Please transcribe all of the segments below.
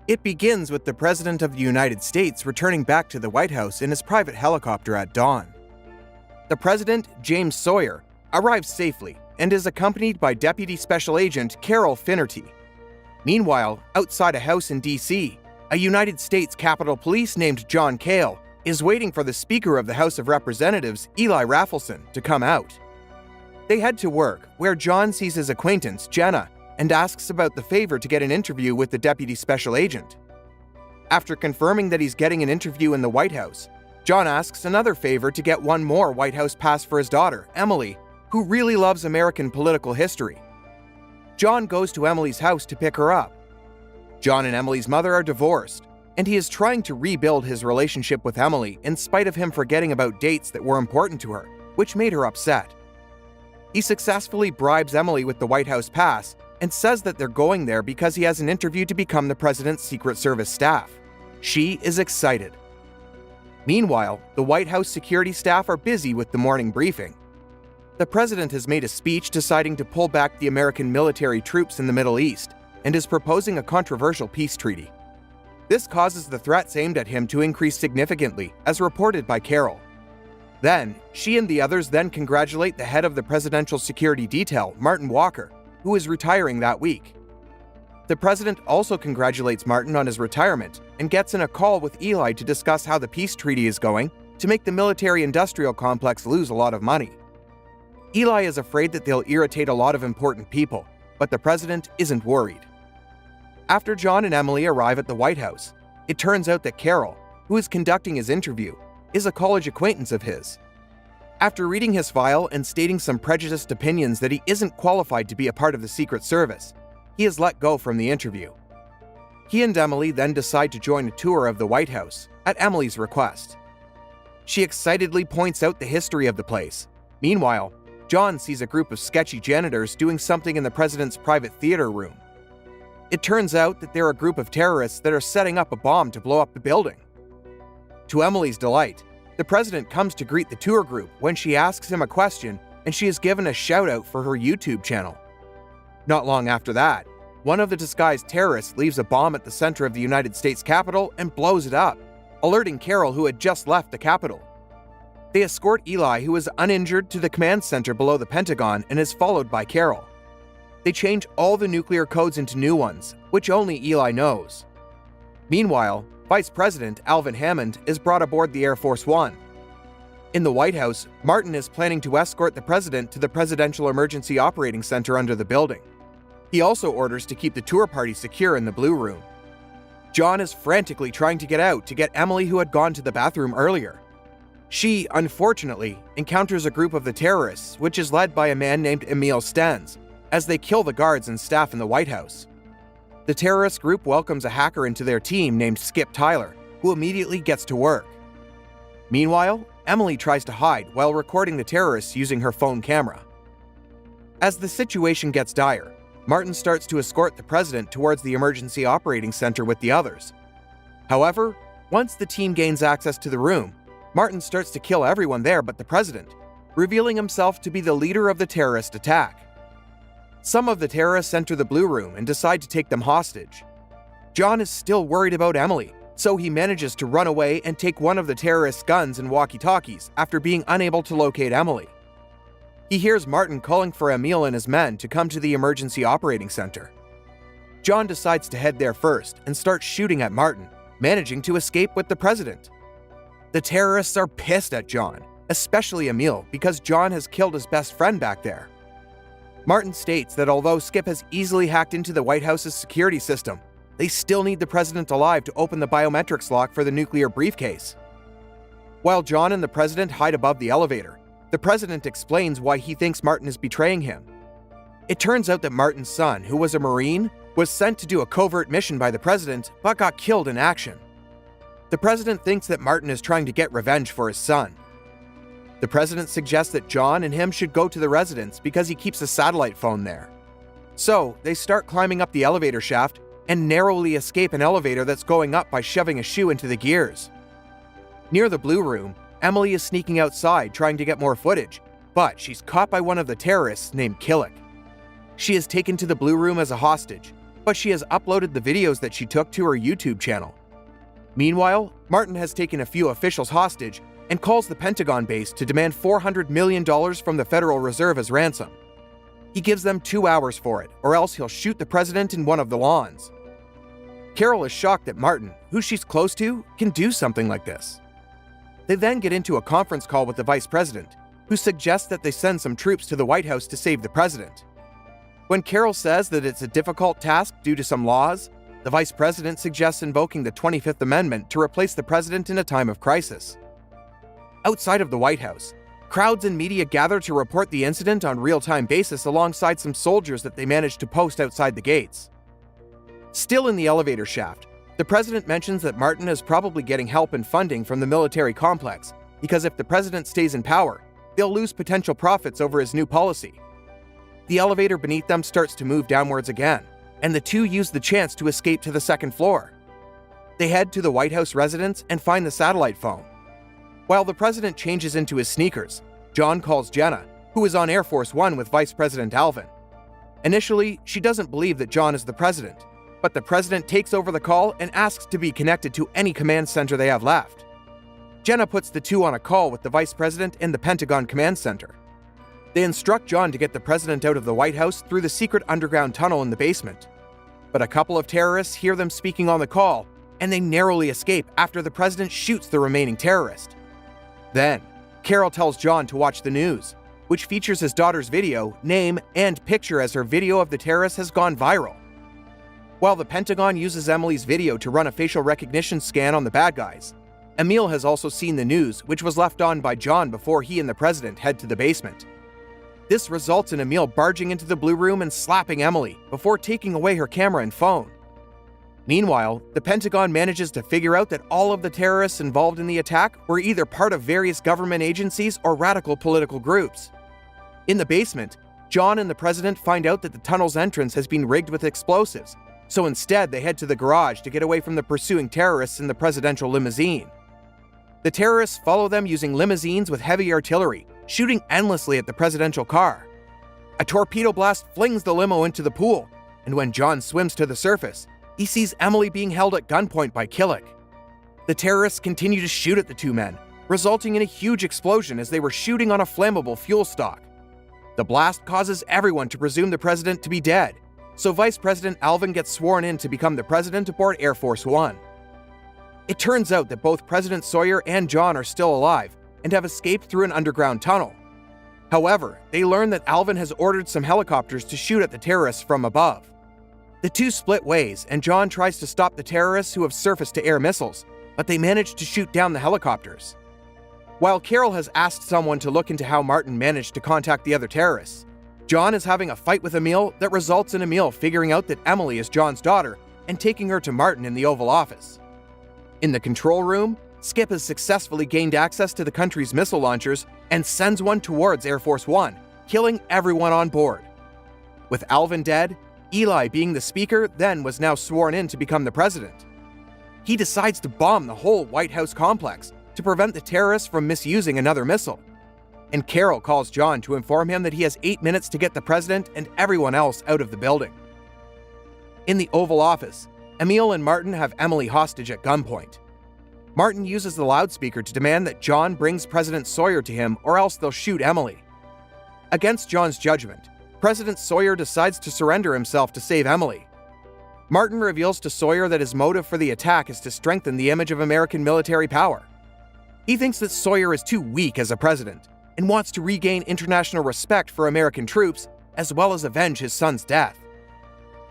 It begins with the President of the United States returning back to the White House in his private helicopter at dawn. The President, James Sawyer, arrives safely and is accompanied by Deputy Special Agent Carol Finnerty. Meanwhile, outside a house in D.C., a United States Capitol Police named John Cale is waiting for the Speaker of the House of Representatives, Eli Raffleson, to come out. They head to work, where John sees his acquaintance, Jenna, and asks about the favor to get an interview with the Deputy Special Agent. After confirming that he's getting an interview in the White House, John asks another favor to get one more White House pass for his daughter, Emily, who really loves American political history. John goes to Emily's house to pick her up. John and Emily's mother are divorced, and he is trying to rebuild his relationship with Emily in spite of him forgetting about dates that were important to her, which made her upset. He successfully bribes Emily with the White House pass and says that they're going there because he has an interview to become the President's Secret Service staff. She is excited. Meanwhile, the White House security staff are busy with the morning briefing. The President has made a speech deciding to pull back the American military troops in the Middle East and is proposing a controversial peace treaty. This causes the threats aimed at him to increase significantly, as reported by Carol. Then, she and the others then congratulate the head of the Presidential Security Detail, Martin Walker, who is retiring that week. The President also congratulates Martin on his retirement and gets in a call with Eli to discuss how the peace treaty is going to make the military-industrial complex lose a lot of money. Eli is afraid that they'll irritate a lot of important people, but the President isn't worried. After John and Emily arrive at the White House, it turns out that Carol, who is conducting his interview, is a college acquaintance of his. After reading his file and stating some prejudiced opinions that he isn't qualified to be a part of the Secret Service, he is let go from the interview. He and Emily then decide to join a tour of the White House, at Emily's request. She excitedly points out the history of the place. Meanwhile, John sees a group of sketchy janitors doing something in the President's private theater room. It turns out that they're a group of terrorists that are setting up a bomb to blow up the building. To Emily's delight, the President comes to greet the tour group when she asks him a question, and she is given a shout-out for her YouTube channel. Not long after that, one of the disguised terrorists leaves a bomb at the center of the United States Capitol and blows it up, alerting Carol, who had just left the Capitol. They escort Eli, who is uninjured, to the command center below the Pentagon and is followed by Carol. They change all the nuclear codes into new ones, which only Eli knows. Meanwhile, Vice President Alvin Hammond is brought aboard the Air Force One. In the White House, Martin is planning to escort the President to the Presidential Emergency Operating Center under the building. He also orders to keep the tour party secure in the Blue Room. John is frantically trying to get out to get Emily, who had gone to the bathroom earlier. She, unfortunately, encounters a group of the terrorists, which is led by a man named Emil Stens, as they kill the guards and staff in the White House. The terrorist group welcomes a hacker into their team named Skip Tyler, who immediately gets to work. Meanwhile, Emily tries to hide while recording the terrorists using her phone camera. As the situation gets dire, Martin starts to escort the President towards the Emergency Operating Center with the others. However, once the team gains access to the room, Martin starts to kill everyone there but the President, revealing himself to be the leader of the terrorist attack. Some of the terrorists enter the Blue Room and decide to take them hostage. John is still worried about Emily, so he manages to run away and take one of the terrorists' guns and walkie-talkies after being unable to locate Emily. He hears Martin calling for Emil and his men to come to the Emergency Operating Center. John decides to head there first and starts shooting at Martin, managing to escape with the President. The terrorists are pissed at John, especially Emil, because John has killed his best friend back there. Martin states that although Skip has easily hacked into the White House's security system, they still need the President alive to open the biometrics lock for the nuclear briefcase. While John and the President hide above the elevator, the President explains why he thinks Martin is betraying him. It turns out that Martin's son, who was a Marine, was sent to do a covert mission by the President but got killed in action. The President thinks that Martin is trying to get revenge for his son. The President suggests that John and him should go to the residence because he keeps a satellite phone there. So, they start climbing up the elevator shaft and narrowly escape an elevator that's going up by shoving a shoe into the gears. Near the Blue Room, Emily is sneaking outside trying to get more footage, but she's caught by one of the terrorists named Killick. She is taken to the Blue Room as a hostage, but she has uploaded the videos that she took to her YouTube channel. Meanwhile, Martin has taken a few officials hostage and calls the Pentagon base to demand $400 million from the Federal Reserve as ransom. He gives them 2 hours for it, or else he'll shoot the president in one of the lawns. Carol is shocked that Martin, who she's close to, can do something like this. They then get into a conference call with the vice president, who suggests that they send some troops to the White House to save the president. When Carol says that it's a difficult task due to some laws, the vice president suggests invoking the 25th Amendment to replace the president in a time of crisis. Outside of the White House, crowds and media gather to report the incident on a real-time basis alongside some soldiers that they managed to post outside the gates. Still in the elevator shaft, the president mentions that Martin is probably getting help and funding from the military complex because if the president stays in power, they'll lose potential profits over his new policy. The elevator beneath them starts to move downwards again, and the two use the chance to escape to the second floor. They head to the White House residence and find the satellite phone. While the president changes into his sneakers, John calls Jenna, who is on Air Force One with Vice President Alvin. Initially, she doesn't believe that John is the president, but the president takes over the call and asks to be connected to any command center they have left. Jenna puts the two on a call with the vice president and the Pentagon command center. They instruct John to get the president out of the White House through the secret underground tunnel in the basement. But a couple of terrorists hear them speaking on the call, and they narrowly escape after the president shoots the remaining terrorist. Then, Carol tells John to watch the news, which features his daughter's video, name, and picture as her video of the terrorist has gone viral. While the Pentagon uses Emily's video to run a facial recognition scan on the bad guys, Emil has also seen the news, which was left on by John before he and the president head to the basement. This results in Emil barging into the blue room and slapping Emily before taking away her camera and phone. Meanwhile, the Pentagon manages to figure out that all of the terrorists involved in the attack were either part of various government agencies or radical political groups. In the basement, John and the president find out that the tunnel's entrance has been rigged with explosives, so instead they head to the garage to get away from the pursuing terrorists in the presidential limousine. The terrorists follow them using limousines with heavy artillery, shooting endlessly at the presidential car. A torpedo blast flings the limo into the pool, and when John swims to the surface, he sees Emily being held at gunpoint by Killick. The terrorists continue to shoot at the two men, resulting in a huge explosion as they were shooting on a flammable fuel stock. The blast causes everyone to presume the president to be dead, so Vice President Alvin gets sworn in to become the president aboard Air Force One. It turns out that both President Sawyer and John are still alive and have escaped through an underground tunnel. However, they learn that Alvin has ordered some helicopters to shoot at the terrorists from above. The two split ways, and John tries to stop the terrorists who have surface-to-air missiles, but they manage to shoot down the helicopters. While Carol has asked someone to look into how Martin managed to contact the other terrorists, John is having a fight with Emil that results in Emil figuring out that Emily is John's daughter and taking her to Martin in the Oval Office. In the control room, Skip has successfully gained access to the country's missile launchers and sends one towards Air Force One, killing everyone on board. With Alvin dead, Eli, being the speaker, then was now sworn in to become the president. He decides to bomb the whole White House complex to prevent the terrorists from misusing another missile. And Carol calls John to inform him that he has 8 minutes to get the president and everyone else out of the building. In the Oval Office, Emil and Martin have Emily hostage at gunpoint. Martin uses the loudspeaker to demand that John brings President Sawyer to him or else they'll shoot Emily. Against John's judgment, President Sawyer decides to surrender himself to save Emily. Martin reveals to Sawyer that his motive for the attack is to strengthen the image of American military power. He thinks that Sawyer is too weak as a president and wants to regain international respect for American troops as well as avenge his son's death.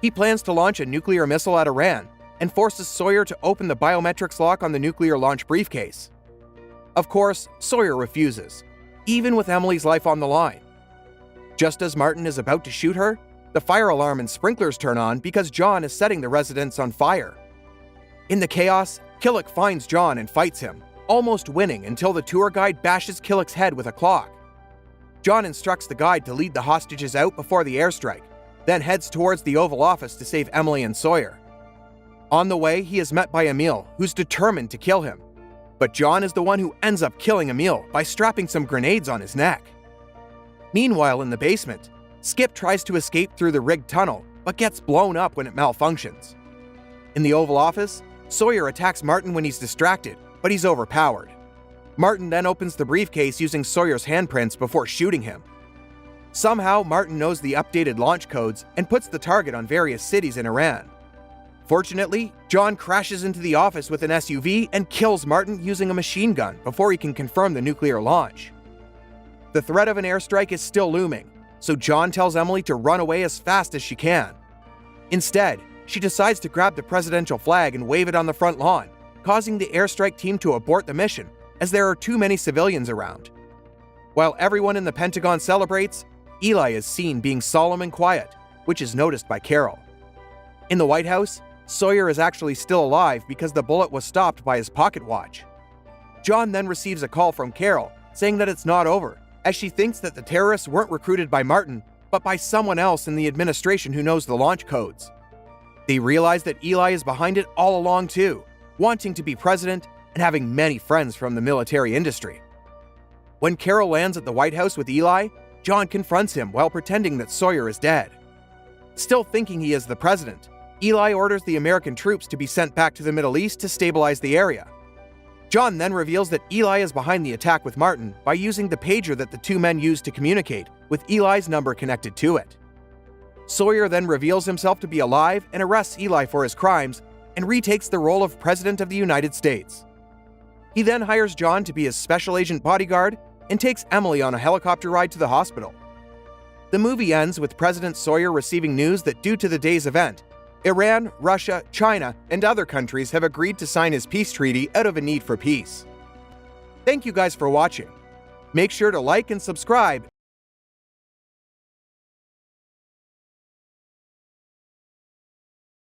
He plans to launch a nuclear missile at Iran and forces Sawyer to open the biometrics lock on the nuclear launch briefcase. Of course, Sawyer refuses, even with Emily's life on the line. Just as Martin is about to shoot her, the fire alarm and sprinklers turn on because John is setting the residence on fire. In the chaos, Killick finds John and fights him, almost winning until the tour guide bashes Killick's head with a clock. John instructs the guide to lead the hostages out before the airstrike, then heads towards the Oval Office to save Emily and Sawyer. On the way, he is met by Emil, who's determined to kill him. But John is the one who ends up killing Emil by strapping some grenades on his neck. Meanwhile, in the basement, Skip tries to escape through the rigged tunnel, but gets blown up when it malfunctions. In the Oval Office, Sawyer attacks Martin when he's distracted, but he's overpowered. Martin then opens the briefcase using Sawyer's handprints before shooting him. Somehow, Martin knows the updated launch codes and puts the target on various cities in Iran. Fortunately, John crashes into the office with an SUV and kills Martin using a machine gun before he can confirm the nuclear launch. The threat of an airstrike is still looming, so John tells Emily to run away as fast as she can. Instead, she decides to grab the presidential flag and wave it on the front lawn, causing the airstrike team to abort the mission as there are too many civilians around. While everyone in the Pentagon celebrates, Eli is seen being solemn and quiet, which is noticed by Carol. In the White House, Sawyer is actually still alive because the bullet was stopped by his pocket watch. John then receives a call from Carol saying that it's not over, as she thinks that the terrorists weren't recruited by Martin, but by someone else in the administration who knows the launch codes. They realize that Eli is behind it all along too, wanting to be president and having many friends from the military industry. When Carol lands at the White House with Eli, John confronts him while pretending that Sawyer is dead. Still thinking he is the president, Eli orders the American troops to be sent back to the Middle East to stabilize the area. John then reveals that Eli is behind the attack with Martin by using the pager that the two men used to communicate, with Eli's number connected to it. Sawyer then reveals himself to be alive and arrests Eli for his crimes and retakes the role of President of the United States. He then hires John to be his special agent bodyguard and takes Emily on a helicopter ride to the hospital. The movie ends with President Sawyer receiving news that due to the day's event, Iran, Russia, China, and other countries have agreed to sign his peace treaty out of a need for peace. Thank you guys for watching. Make sure to like and subscribe